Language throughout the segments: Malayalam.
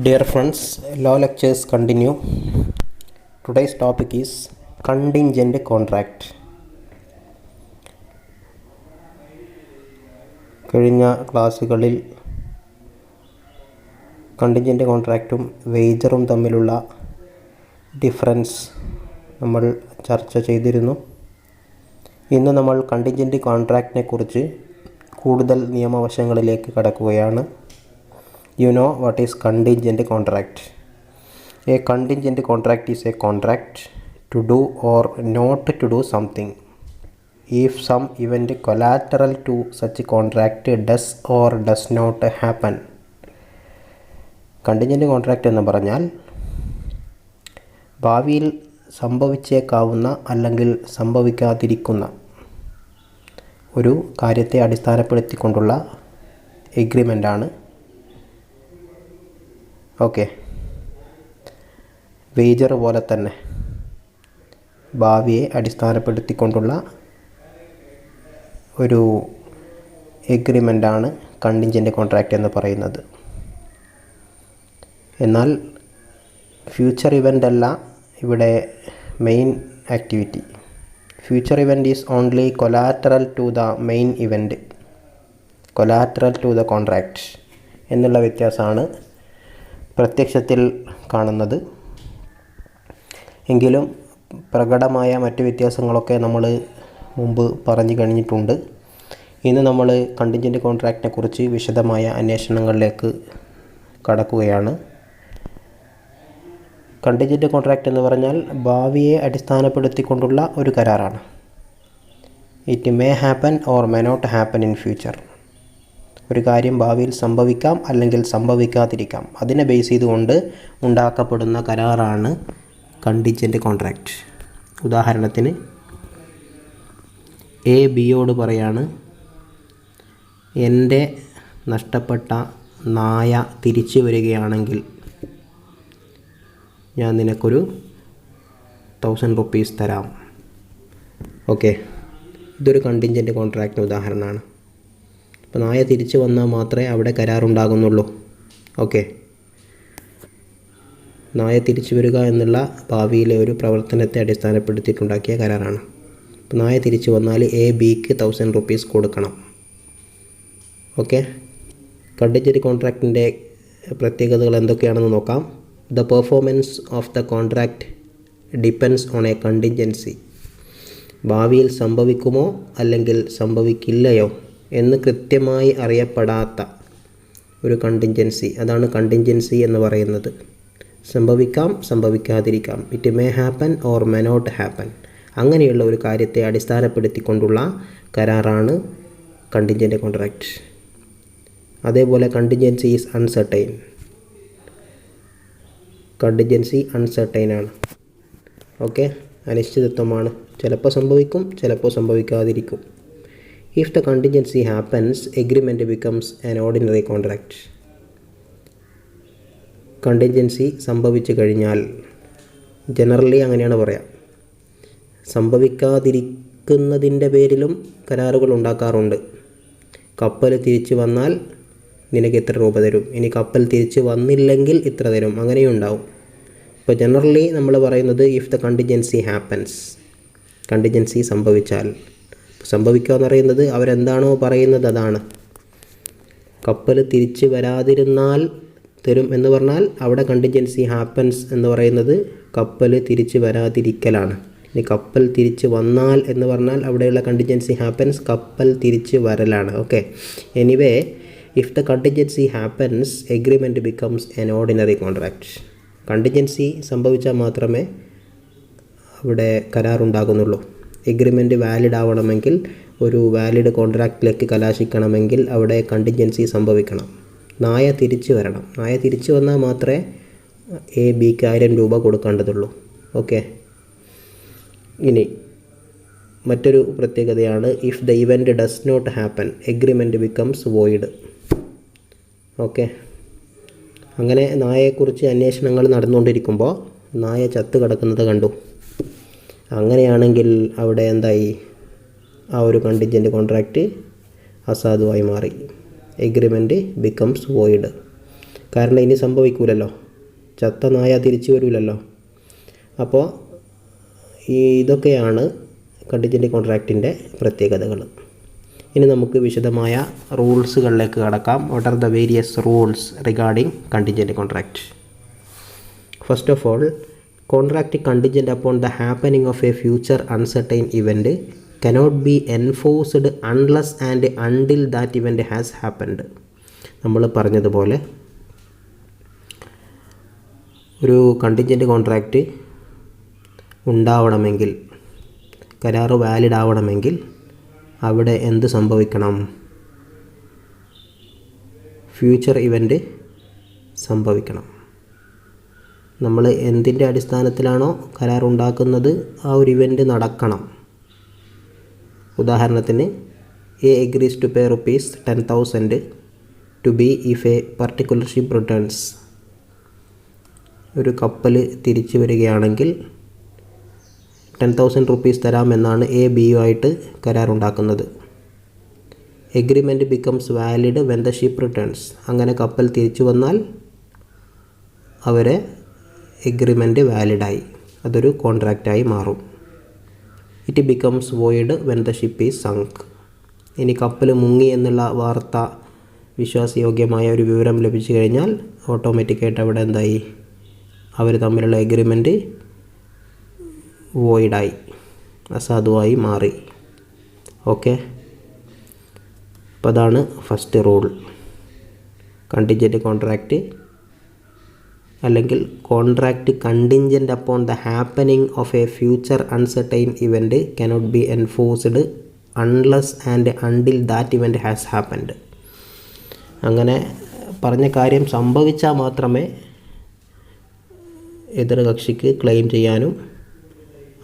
Dear friends, law lectures continue. Today's topic is contingent contract. കഴിഞ്ഞ ക്ലാസ്സുകളിൽ കണ്ടിൻജൻ്റ് കോൺട്രാക്റ്റും വേജറും തമ്മിലുള്ള ഡിഫറൻസ് നമ്മൾ ചർച്ച ചെയ്തിരുന്നു. ഇന്ന് നമ്മൾ കണ്ടിൻജൻ്റ് കോൺട്രാക്റ്റിനെ കുറിച്ച് കൂടുതൽ നിയമവശങ്ങളിലേക്ക് കടക്കുകയാണ്. You know what is contingent contract? A contingent contract is a contract to do or not to do something if some event collateral to such contract does or does not happen. Contingent contract എന്ന് പറഞ്ഞാൽ ഭാവിയിൽ സംഭവിച്ചേക്കാവുന്ന അല്ലെങ്കിൽ സംഭവിക്കാതിരിക്കുന്ന ഒരു കാര്യത്തെ അടിസ്ഥാനപ്പെടുത്തിക്കൊണ്ടുള്ള എഗ്രിമെൻ്റാണ്. ഓക്കെ, വേജർ പോലെ തന്നെ ഭാവിയെ അടിസ്ഥാനപ്പെടുത്തിക്കൊണ്ടുള്ള ഒരു എഗ്രിമെൻ്റാണ് കണ്ടിൻജൻ്റ് കോൺട്രാക്റ്റ് എന്ന് പറയുന്നത്. എന്നാൽ ഫ്യൂച്ചർ ഇവൻ്റ് അല്ല ഇവിടെ main activity. Future event is only collateral to the main event, collateral to the contract എന്നുള്ള വ്യത്യാസമാണ് പ്രത്യക്ഷത്തിൽ കാണുന്നത്. എങ്കിലും പ്രകടമായ മറ്റ് വ്യത്യാസങ്ങളൊക്കെ നമ്മൾ മുമ്പ് പറഞ്ഞു കഴിഞ്ഞിട്ടുണ്ട്. ഇന്ന് നമ്മൾ കണ്ടിൻജൻ്റ് കോൺട്രാക്റ്റിനെ കുറിച്ച് വിശദമായ അന്വേഷണങ്ങളിലേക്ക് കടക്കുകയാണ്. കണ്ടിൻജൻ്റ് കോൺട്രാക്റ്റ് എന്ന് പറഞ്ഞാൽ ഭാവിയെ അടിസ്ഥാനപ്പെടുത്തിക്കൊണ്ടുള്ള ഒരു കരാറാണ്. It may happen or may not happen in future. ഒരു കാര്യം ഭാവിയിൽ സംഭവിക്കാം അല്ലെങ്കിൽ സംഭവിക്കാതിരിക്കാം. അതിനെ ബേസ് ചെയ്തുകൊണ്ട് ഉണ്ടാക്കപ്പെടുന്ന കരാറാണ് കണ്ടിൻജൻ്റ് കോൺട്രാക്റ്റ്. ഉദാഹരണത്തിന് എ ബിയോട് പറയാണ്, എൻ്റെ നഷ്ടപ്പെട്ട നായ തിരിച്ചു വരികയാണെങ്കിൽ ഞാൻ നിനക്കൊരു 1000 rupees തരാം. ഓക്കെ, ഇതൊരു കണ്ടിൻജൻ്റ് കോൺട്രാക്റ്റിന് ഉദാഹരണമാണ്. അപ്പോൾ നായ തിരിച്ചു വന്നാൽ മാത്രമേ അവിടെ കരാറുണ്ടാകുന്നുള്ളൂ. ഓക്കെ, നായ തിരിച്ചു വരിക എന്നുള്ള ഭാവിയിലെ ഒരു പ്രവർത്തനത്തെ അടിസ്ഥാനപ്പെടുത്തിയിട്ടുണ്ടാക്കിയ കരാറാണ്. അപ്പോൾ നായ തിരിച്ചു വന്നാൽ എ ബിക്ക് 1000 rupees കൊടുക്കണം. ഓക്കെ, കണ്ടിൻജൻ്റ് കോൺട്രാക്റ്റിൻ്റെ പ്രത്യേകതകൾ എന്തൊക്കെയാണെന്ന് നോക്കാം. The performance of the contract depends on A contingency. ഭാവിയിൽ സംഭവിക്കുമോ അല്ലെങ്കിൽ സംഭവിക്കില്ലയോ എന്ന് കൃത്യമായി അറിയപ്പെടാത്ത ഒരു കണ്ടിൻജൻസി, അതാണ് കണ്ടിൻജൻസി എന്ന് പറയുന്നത്. സംഭവിക്കാം, സംഭവിക്കാതിരിക്കാം. It may happen or may not happen. അങ്ങനെയുള്ള ഒരു കാര്യത്തെ അടിസ്ഥാനപ്പെടുത്തിക്കൊണ്ടുള്ള കരാറാണ് കണ്ടിൻജൻ്റ് കോൺട്രാക്റ്റ്. അതേപോലെ contingency is uncertain. Contingency uncertain ആണ്. ഓക്കെ, അനിശ്ചിതത്വമാണ്. ചിലപ്പോൾ സംഭവിക്കും, ചിലപ്പോൾ സംഭവിക്കാതിരിക്കും. If the contingency happens, agreement becomes an ordinary contract. Contingency സംഭവിച്ചു കഴിഞ്ഞാൽ ജനറലി അങ്ങനെയാണ് പറയാം, സംഭവിക്കാതിരിക്കുന്നതിൻ്റെ പേരിലും കരാറുകൾ ഉണ്ടാക്കാറുണ്ട്. കപ്പൽ തിരിച്ചു വന്നാൽ നിനക്ക് ഇത്ര രൂപ തരും, ഇനി കപ്പൽ തിരിച്ചു വന്നില്ലെങ്കിൽ ഇത്ര തരും, അങ്ങനെയും ഉണ്ടാവും. ഇപ്പോൾ ജനറലി നമ്മൾ പറയുന്നത് if the contingency happens, contingency സംഭവിച്ചാൽ. സംഭവിക്കുക എന്ന് പറയുന്നത് അവരെന്താണോ പറയുന്നത് അതാണ്. കപ്പൽ തിരിച്ച് വരാതിരുന്നാൽ തരും എന്ന് പറഞ്ഞാൽ അവിടെ കണ്ടിൻജൻസി ഹാപ്പൻസ് എന്ന് പറയുന്നത് കപ്പൽ തിരിച്ച് വരാതിരിക്കലാണ്. ഇനി കപ്പൽ തിരിച്ച് വന്നാൽ എന്ന് പറഞ്ഞാൽ അവിടെയുള്ള കണ്ടിൻജൻസി ഹാപ്പൻസ് കപ്പൽ തിരിച്ച് വരലാണ്. Okay, anyway if the contingency happens agreement becomes an ordinary contract. Contingency സംഭവിച്ചാൽ മാത്രമേ അവിടെ കരാറുണ്ടാകുന്നുള്ളൂ. എഗ്രിമെൻറ്റ് വാലിഡ് ആവണമെങ്കിൽ, ഒരു വാലിഡ് കോൺട്രാക്റ്റിലേക്ക് കലാശിക്കണമെങ്കിൽ അവിടെ കണ്ടിൻജൻസി സംഭവിക്കണം. നായ തിരിച്ചു വരണം. നായ തിരിച്ചു വന്നാൽ മാത്രമേ എ ബിക്ക് 1000 രൂപ കൊടുക്കേണ്ടതുള്ളൂ. ഓക്കെ, ഇനി മറ്റൊരു പ്രത്യേകതയാണ് if the event does not happen agreement becomes void. Okay, അങ്ങനെ നായയെക്കുറിച്ച് അന്വേഷണങ്ങൾ നടന്നുകൊണ്ടിരിക്കുമ്പോൾ നായ ചത്ത് കിടക്കുന്നത് കണ്ടു. അങ്ങനെയാണെങ്കിൽ അവിടെ എന്തായി, ആ ഒരു കണ്ടിൻജൻ്റ് കോൺട്രാക്റ്റ് അസാധുവായി മാറി. Agreement becomes void. കാരണം ഇനി സംഭവിക്കൂലല്ലോ, ചത്ത നായ തിരിച്ചു വരില്ലല്ലോ. അപ്പോൾ ഇതൊക്കെയാണ് കണ്ടിജൻറ്റ് കോൺട്രാക്റ്റിൻ്റെ പ്രത്യേകതകൾ. ഇനി നമുക്ക് വിശദമായ റൂൾസുകളിലേക്ക് കടക്കാം. What are the various rules regarding contingent contract? First of all, contract contingent upon the happening of a future uncertain event cannot be enforced unless and until that event has happened. നമ്മൾ പറഞ്ഞതുപോലെ ഒരു കണ്ടിജൻറ്റ് കോൺട്രാക്റ്റ് ഉണ്ടാവണമെങ്കിൽ, കരാറ് വാലിഡ് ആവണമെങ്കിൽ അവിടെ എന്ത് സംഭവിക്കണം? ഫ്യൂച്ചർ ഇവൻറ്റ് സംഭവിക്കണം. നമ്മൾ എന്തിൻ്റെ അടിസ്ഥാനത്തിലാണോ കരാർ ഉണ്ടാക്കുന്നത് ആ ഒരു ഇവൻറ്റ് നടക്കണം. ഉദാഹരണത്തിന്, A agrees to pay ₹10,000 to B if a particular ship returns. ഒരു കപ്പൽ തിരിച്ചു വരികയാണെങ്കിൽ 10,000 rupees തരാമെന്നാണ് എ ബിയുമായിട്ട് കരാറുണ്ടാക്കുന്നത്. Agreement becomes valid when the ship returns. അങ്ങനെ കപ്പൽ തിരിച്ചു വന്നാൽ അവരെ എഗ്രിമെൻറ്റ് വാലിഡായി, അതൊരു കോൺട്രാക്റ്റായി മാറും. It becomes void when the ship is sunk. ഇനി കപ്പൽ മുങ്ങി എന്നുള്ള വാർത്ത, വിശ്വാസയോഗ്യമായ ഒരു വിവരം ലഭിച്ചു കഴിഞ്ഞാൽ ഓട്ടോമാറ്റിക്കായിട്ട് അവിടെ എന്തായി? അവർ തമ്മിലുള്ള എഗ്രിമെൻറ്റ് വോയിഡായി, അസാധുവായി മാറി. ഓക്കെ, അപ്പോൾ അതാണ് ഫസ്റ്റ് റൂൾ. കണ്ടിജൻറ്റ് കോൺട്രാക്റ്റ് അല്ലെങ്കിൽ contract contingent upon the happening of a future uncertain event cannot be enforced unless and until that event has happened. അങ്ങനെ പറഞ്ഞ കാര്യം സംഭവിച്ചാൽ മാത്രമേ എതിർ കക്ഷിക്ക് ക്ലെയിം ചെയ്യാനും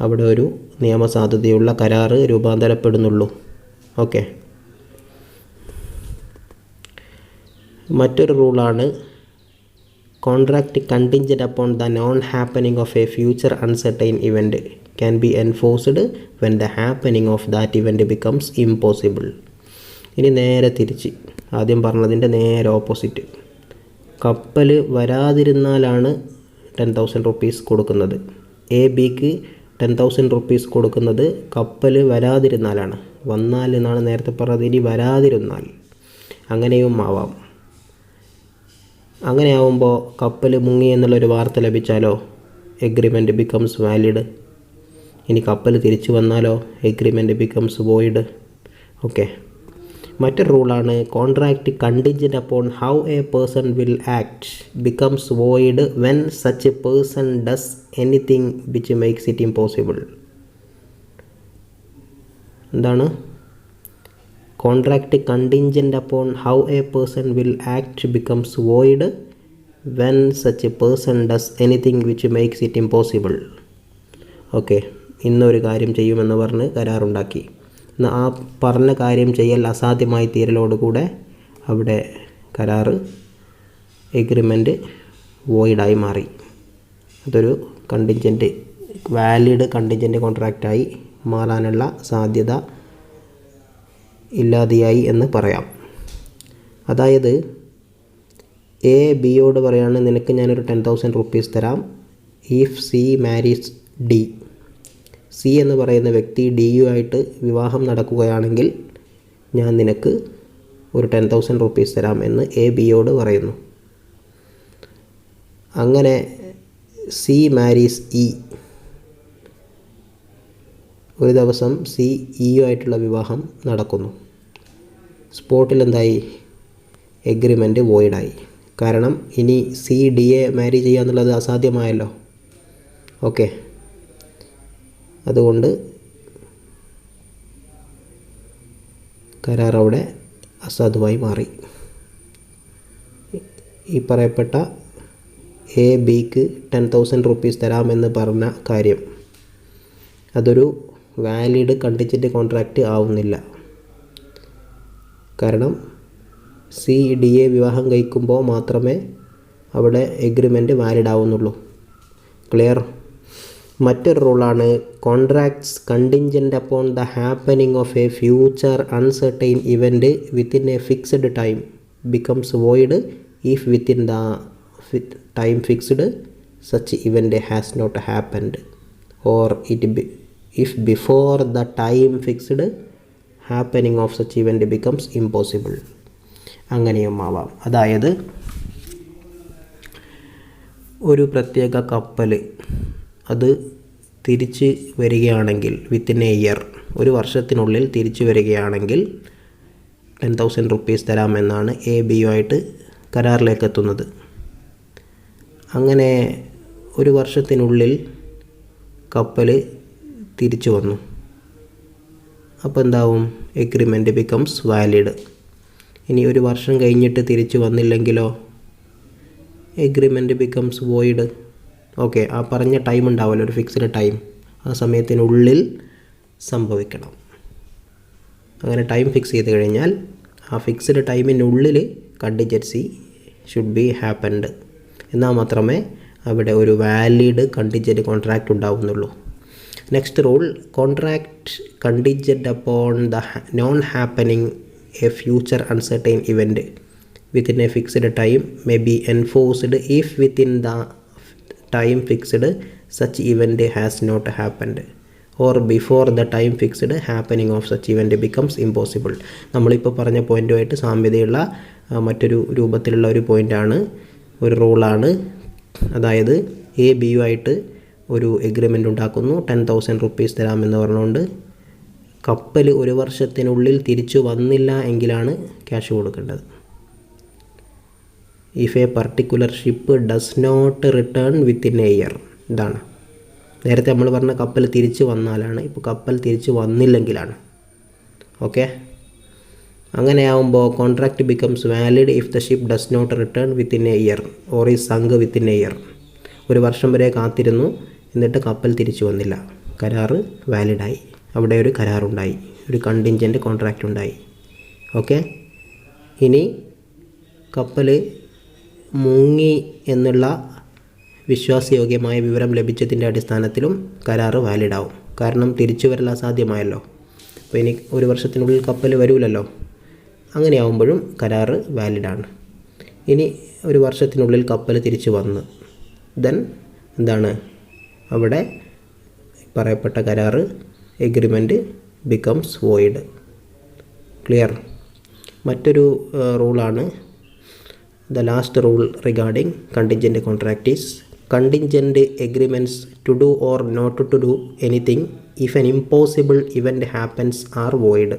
അവിടെ ഒരു നിയമസാധുതയുള്ള കരാറ് രൂപാന്തരപ്പെടുന്നുള്ളൂ. ഓക്കെ, മറ്റൊരു റൂളാണ് contract contingent upon the non happening of a future uncertain event can be enforced when the happening of that event becomes impossible. ഇനി നേരെ തിരിച്ച്, ആദ്യം പറഞ്ഞതിൻ്റെ നേരെ ഓപ്പോസിറ്റ്. കപ്പൽ വരാതിരുന്നാലാണ് 10,000 rupees കൊടുക്കുന്നത്. എ ബിക്ക് 10,000 rupees കൊടുക്കുന്നത് കപ്പൽ വരാതിരുന്നാലാണ്. വന്നാൽ എന്നാണ് നേരത്തെ പറഞ്ഞത്, ഇനി വരാതിരുന്നാൽ അങ്ങനെയും ആവാം. അങ്ങനെ ആവുമ്പോൾ കപ്പൽ മുങ്ങി എന്നുള്ളൊരു വാർത്ത ലഭിച്ചാലോ എഗ്രിമെൻറ്റ് ബിക്കംസ് വാലിഡ്. ഇനി കപ്പൽ തിരിച്ചു വന്നാലോ എഗ്രിമെൻറ്റ് ബിക്കംസ് വോയിഡ്. ഓക്കെ, മറ്റൊരു റൂളാണ് contract contingent upon how a person will act becomes void when such a person does anything which makes it impossible. എന്താണ്? Contract contingent upon how a person will act becomes void when such a person does anything which makes it impossible. Okay, ഇന്നൊരു കാര്യം ചെയ്യുമെന്ന് പറഞ്ഞ് കരാറുണ്ടാക്കി. എന്നാൽ ആ പറഞ്ഞ കാര്യം ചെയ്യൽ അസാധ്യമായി തീരലോടുകൂടെ അവിടെ കരാറ് എഗ്രിമെൻറ്റ് വോയിഡായി മാറി. അതൊരു കണ്ടിൻജൻറ്റ് വാലിഡ് കണ്ടിൻജൻറ്റ് കോൺട്രാക്റ്റായി മാറാനുള്ള സാധ്യത ഇല്ലാതെയായി എന്ന് പറയാം. അതായത് എ ബിയോട് പറയാണ്, നിനക്ക് ഞാനൊരു 10,000 rupees തരാം if C Maris D. C എന്ന് പറയുന്ന വ്യക്തി ഡിയുമായിട്ട് വിവാഹം നടക്കുകയാണെങ്കിൽ ഞാൻ നിനക്ക് ഒരു 10,000 rupees തരാം എന്ന് എ ബിയോട് പറയുന്നു. അങ്ങനെ സി മാരീസ് ഇ. ഒരു ദിവസം സി ഇയുമായിട്ടുള്ള വിവാഹം നടക്കുന്നു. സ്പോട്ടിൽ എന്തായി? എഗ്രിമെൻറ്റ് വോയിഡായി. കാരണം ഇനി സി ഡിയെ മാരി ചെയ്യുക എന്നുള്ളത് അസാധ്യമായല്ലോ. ഓക്കെ, അതുകൊണ്ട് കരാർ അവിടെ അസാധുവായി മാറി. ഈ പറയപ്പെട്ട എ ബിക്ക് 10,000 rupees തരാമെന്ന് പറഞ്ഞ കാര്യം അതൊരു വാലിഡ് കണ്ടിൻജൻറ്റ് കോൺട്രാക്റ്റ് ആവുന്നില്ല. കാരണം സി ഡിയെ വിവാഹം കഴിക്കുമ്പോൾ മാത്രമേ അവിടെ എഗ്രിമെൻറ്റ് വാലിഡ് ആവുന്നുള്ളൂ. ക്ലിയർ? മറ്റൊരു റൂളാണ് contracts contingent upon the happening of a future uncertain event within a fixed time becomes void if within the time fixed such event has not happened, or if before the time fixed happening of such event becomes impossible. അങ്ങനെയും ആവാം. അതായത് ഒരു പ്രത്യേക കപ്പൽ അത് തിരിച്ച് വരികയാണെങ്കിൽ വിത്തിൻ എ ഇയർ, ഒരു വർഷത്തിനുള്ളിൽ തിരിച്ചു വരികയാണെങ്കിൽ 10,000 റുപ്പീസ് തരാമെന്നാണ് എ ബിയുമായിട്ട് കരാറിലേക്ക് എത്തുന്നത്. അങ്ങനെ ഒരു വർഷത്തിനുള്ളിൽ കപ്പൽ തിരിച്ചു വന്നു. അപ്പോൾ എന്താവും? Agreement becomes valid. ഇനി ഒരു വർഷം കഴിഞ്ഞിട്ട് തിരിച്ചു വന്നില്ലെങ്കിലോ? Agreement becomes void. ഓക്കെ, ആ പറഞ്ഞ ടൈം ഉണ്ടാവുമല്ലോ, ഒരു ഫിക്സ്ഡ് ടൈം, ആ സമയത്തിനുള്ളിൽ സംഭവിക്കണം. അങ്ങനെ ടൈം ഫിക്സ് ചെയ്ത് കഴിഞ്ഞാൽ ആ ഫിക്സ്ഡ് ടൈമിനുള്ളിൽ കണ്ടിൻജൻസി ഷുഡ് ബി ഹാപ്പൻഡ്. എന്നാൽ മാത്രമേ അവിടെ ഒരു വാലിഡ് കണ്ടിൻജൻറ്റ് കോൺട്രാക്റ്റ് ഉണ്ടാവുന്നുള്ളൂ. Next rule, contract contingent upon the non happening a future uncertain event within a fixed time may be enforced if within the time fixed such event has not happened, or before the time fixed happening of such event becomes impossible. നമ്മളിപ്പോൾ പറഞ്ഞ പോയിൻറ്റുമായിട്ട് സാമ്യതയുള്ള മറ്റൊരു രൂപത്തിലുള്ള ഒരു പോയിൻ്റാണ്, ഒരു റൂളാണ്. അതായത് എ ബിയുമായിട്ട് ഒരു എഗ്രിമെൻ്റ് ഉണ്ടാക്കുന്നു, 10,000 റുപ്പീസ് തരാമെന്ന് പറഞ്ഞുകൊണ്ട്. കപ്പൽ ഒരു വർഷത്തിനുള്ളിൽ തിരിച്ചു വന്നില്ല എങ്കിലാണ് ക്യാഷ് കൊടുക്കേണ്ടത്. If a particular ship does not return within a year. ഇതാണ് നേരത്തെ നമ്മൾ പറഞ്ഞ കപ്പൽ തിരിച്ച് വന്നാലാണ്, ഇപ്പോൾ കപ്പൽ തിരിച്ച് വന്നില്ലെങ്കിലാണ്. ഓക്കെ, അങ്ങനെയാവുമ്പോൾ contract becomes valid if the ship does not return within a year or is sunk within a year. ഒരു വർഷം വരെ കാത്തിരുന്നു, എന്നിട്ട് കപ്പൽ തിരിച്ചു വന്നില്ല, കരാറ് വാലിഡായി. അവിടെ ഒരു കരാറുണ്ടായി, ഒരു കണ്ടിൻജൻറ്റ് കോൺട്രാക്റ്റ് ഉണ്ടായി. ഓക്കെ, ഇനി കപ്പൽ മുങ്ങി എന്നുള്ള വിശ്വാസയോഗ്യമായ വിവരം ലഭിച്ചതിൻ്റെ അടിസ്ഥാനത്തിലും കരാറ് വാലിഡാവും. കാരണം തിരിച്ചു വരൽ അസാധ്യമായല്ലോ. അപ്പോൾ ഇനി ഒരു വർഷത്തിനുള്ളിൽ കപ്പൽ വരൂലല്ലോ. അങ്ങനെയാവുമ്പോഴും കരാറ് വാലിഡാണ്. ഇനി ഒരു വർഷത്തിനുള്ളിൽ കപ്പൽ തിരിച്ചു വന്ന് ദെൻ എന്താണ്? അവിടെ പറയപ്പെട്ട കരാറ് എഗ്രിമെൻറ്റ് ബിക്കംസ് വോയിഡ്. ക്ലിയർ? മറ്റൊരു റൂളാണ്, the last rule regarding contingent contract is contingent agreements to do or not to do anything if an impossible event happens are void,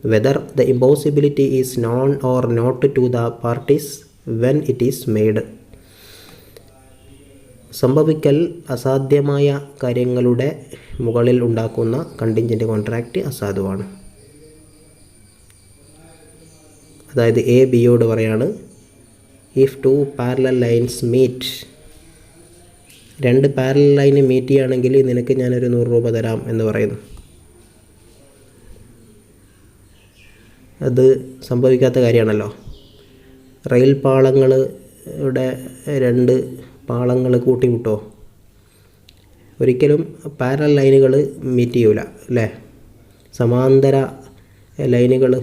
whether the impossibility is known or not to the parties when it is made. സംഭവിക്കൽ അസാധ്യമായ കാര്യങ്ങളുടെ മുകളിൽ ഉണ്ടാക്കുന്ന കണ്ടിൻജൻറ്റ് കോൺട്രാക്റ്റ് അസാധുവാണ്. അതായത് എ ബിയോട് പറയാണ്, if two parallel lines meet, രണ്ട് പാരലൽ ലൈന് മീറ്റ് ചെയ്യുകയാണെങ്കിൽ നിനക്ക് ഞാനൊരു 100 രൂപ തരാം എന്ന് പറയുന്നു. അത് സംഭവിക്കാത്ത കാര്യമാണല്ലോ. റെയിൽ പാളങ്ങളുടെ 2 പാളങ്ങൾ കൂട്ടിമുട്ടോ? ഒരിക്കലും പാരലൽ ലൈനുകൾ മീറ്റ് ചെയ്യൂല അല്ലേ? സമാന്തര ലൈനുകൾ,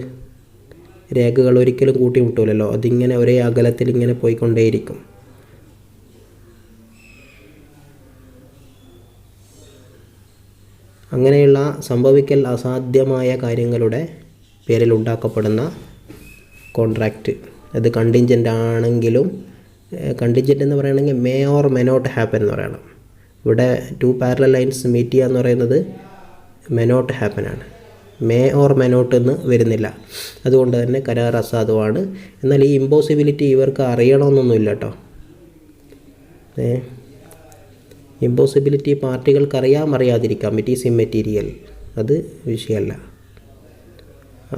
രേഖകൾ ഒരിക്കലും കൂട്ടിമുട്ടൂലല്ലോ. അതിങ്ങനെ ഒരേ അകലത്തിൽ ഇങ്ങനെ പോയിക്കൊണ്ടേയിരിക്കും. അങ്ങനെയുള്ള സംഭവിക്കൽ അസാധ്യമായ കാര്യങ്ങളുടെ പേരിൽ ഉണ്ടാക്കപ്പെടുന്ന കോൺട്രാക്റ്റ്, അത് കണ്ടിൻജൻ്റ് ആണെങ്കിലും, കണ്ടിൻജൻ്റ് എന്ന് പറയുകയാണെങ്കിൽ may or may not happen എന്ന് പറയണം. ഇവിടെ 2 പാരലൽ ലൈൻസ് മീറ്റ് ചെയ്യുക എന്ന് പറയുന്നത് മേ നോട്ട് ഹാപ്പൻ ആണ്, മേ ഓർ മേ നോട്ട് എന്ന് വരുന്നില്ല. അതുകൊണ്ട് തന്നെ കരാർ അസാധുവാണ്. എന്നാൽ ഈ ഇമ്പോസിബിലിറ്റി ഇവർക്ക് അറിയണമെന്നൊന്നുമില്ല കേട്ടോ. ഇമ്പോസിബിലിറ്റി പാർട്ടികൾക്ക് അറിയാതിരിക്കാം. ഇറ്റ് ഈസ് ഇമ്മെറ്റീരിയൽ, അത് വിഷയമല്ല.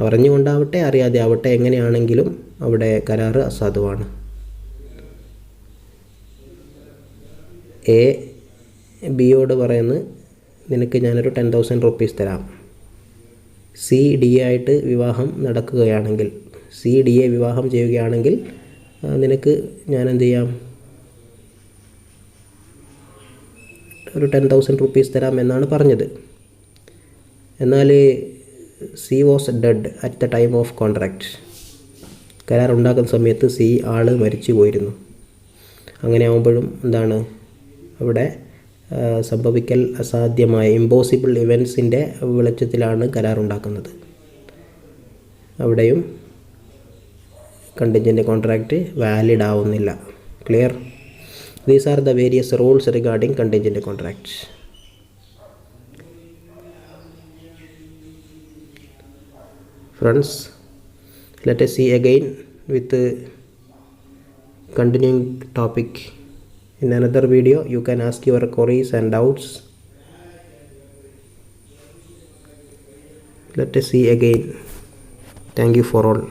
അറിഞ്ഞുകൊണ്ടാവട്ടെ അറിയാതെ ആവട്ടെ, എങ്ങനെയാണെങ്കിലും അവിടെ കരാറ് അസാധുവാണ്. എ ബിയോട് പറയുന്നത്, നിനക്ക് ഞാനൊരു 10,000 റുപ്പീസ് തരാം. സി ഡി ആയിട്ട് വിവാഹം നടക്കുകയാണെങ്കിൽ, സി ഡിയെ വിവാഹം ചെയ്യുകയാണെങ്കിൽ നിനക്ക് ഞാൻ എന്ത് ചെയ്യാം, ഒരു 10,000 റുപ്പീസ് തരാം എന്നാണ് പറഞ്ഞത്. എന്നാൽ C was dead at the time of contract. കരാർ ഉണ്ടാക്കുന്ന സമയത്ത് സി ആൾ മരിച്ചു പോയിരുന്നു. അങ്ങനെ ആകുമ്പോഴും എന്താണ് അവിടെ സംഭവിക്കൽ അസാധ്യമായ ഇമ്പോസിബിൾ ഇവൻസിൻ്റെ വെളിച്ചത്തിലാണ് കരാർ ഉണ്ടാക്കുന്നത്. അവിടെയും കണ്ടിൻജൻ്റ് കോൺട്രാക്റ്റ് വാലിഡ് ആവുന്നില്ല. Clear? These are the various rules regarding contingent contract. Friends, let us see again with the continuing topic in another video. You can ask your queries and doubts. Let us see again. Thank you for all.